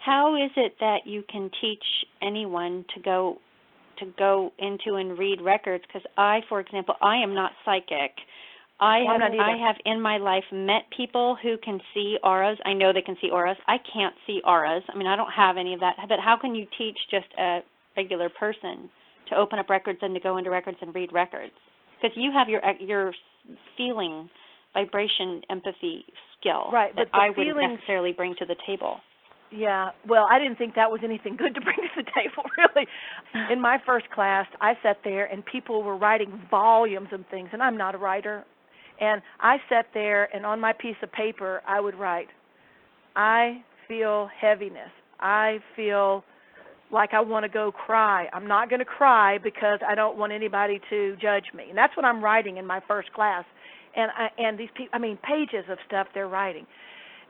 how is it that you can teach anyone to go into and read records? Because I, for example, I am not psychic. I have in my life met people who can see auras. I know they can see auras. I can't see auras. I mean, I don't have any of that. But how can you teach just a regular person to open up records and to go into records and read records? Because you have your feeling, vibration, empathy skill that I wouldn't necessarily bring to the table. Yeah, well, I didn't think that was anything good to bring to the table, really. In my first class, I sat there and people were writing volumes of things, and I'm not a writer. And I sat there, and on my piece of paper, I would write, I feel heaviness. I feel like I want to go cry. I'm not going to cry because I don't want anybody to judge me. And that's what I'm writing in my first class. And these people, I mean, pages of stuff they're writing.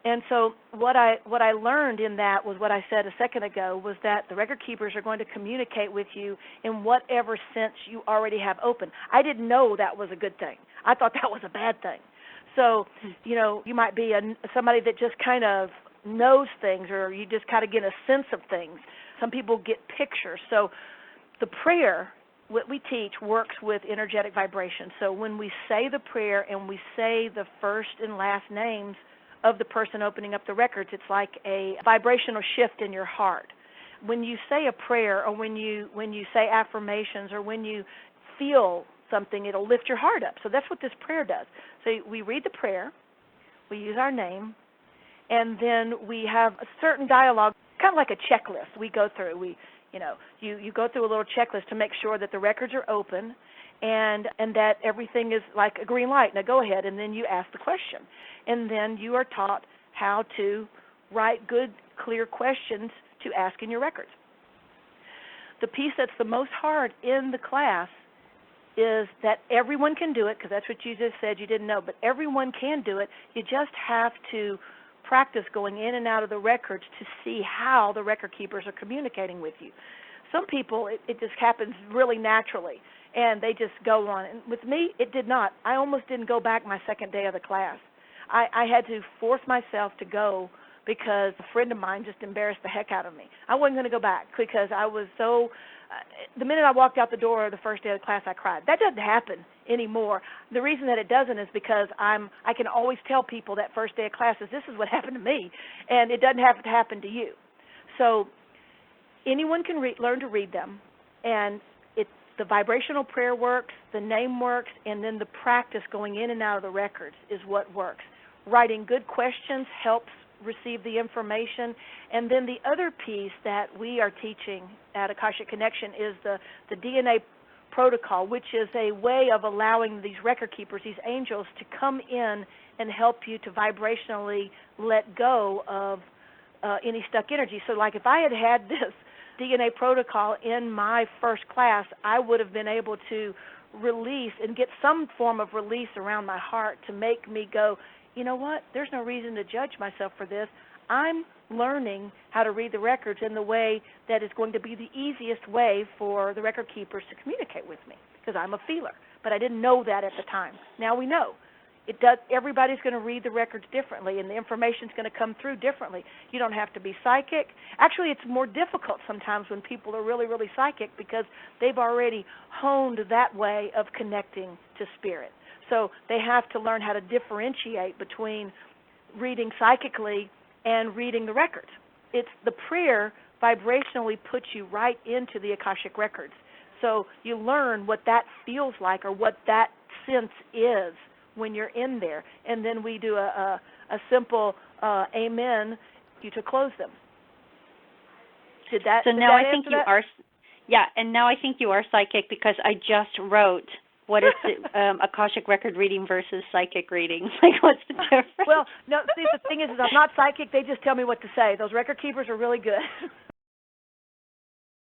And so what I learned in that was what I said a second ago, was that the record keepers are going to communicate with you in whatever sense you already have open. I didn't know that was a good thing. I thought that was a bad thing. So, you might be somebody that just kind of knows things, or you just kind of get a sense of things. Some people get pictures. So the prayer, what we teach, works with energetic vibration. So when we say the prayer and we say the first and last names of the person opening up the records, it's like a vibrational shift in your heart. When you say a prayer, or when you say affirmations, or when you feel something, it'll lift your heart up. So that's what this prayer does. So we read the prayer, we use our name, and then we have a certain dialogue, kind of like a checklist we go through. You go through a little checklist to make sure that the records are open, and that everything is like a green light. Now go ahead, and then you ask the question. And then you are taught how to write good, clear questions to ask in your records. The piece that's the most hard in the class is that everyone can do it, because that's what you just said you didn't know, but everyone can do it. You just have to practice going in and out of the records to see how the record keepers are communicating with you. Some people, it just happens really naturally, and they just go on. And with me, it did not. I almost didn't go back my second day of the class. I had to force myself to go because a friend of mine just embarrassed the heck out of me. I wasn't going to go back because I was so the minute I walked out the door the first day of the class, I cried. That doesn't happen anymore. The reason that it doesn't is because I can always tell people that first day of classes, this is what happened to me, and it doesn't have to happen to you. So anyone can learn to read them, and the vibrational prayer works, the name works, and then the practice going in and out of the records is what works. Writing good questions helps receive the information. And then the other piece that we are teaching at Akashic Connection is the DNA protocol, which is a way of allowing these record keepers, these angels, to come in and help you to vibrationally let go of any stuck energy. So like if I had had this DNA protocol in my first class, I would have been able to release and get some form of release around my heart to make me go, you know what, there's no reason to judge myself for this. I'm learning how to read the records in the way that is going to be the easiest way for the record keepers to communicate with me, because I'm a feeler. But I didn't know that at the time. Now we know. Everybody's going to read the records differently, and the information's going to come through differently. You don't have to be psychic. Actually, it's more difficult sometimes when people are really, really psychic, because they've already honed that way of connecting to spirit. So they have to learn how to differentiate between reading psychically and reading the records. It's the prayer vibrationally puts you right into the Akashic Records. So you learn what that feels like, or what that sense is when you're in there. And then we do a simple amen to close them. So now I think you are, and now I think you are psychic, because I just wrote, what is the Akashic record reading versus psychic reading? Like, what's the difference? Well, no, see, the thing is I'm not psychic. They just tell me what to say. Those record keepers are really good.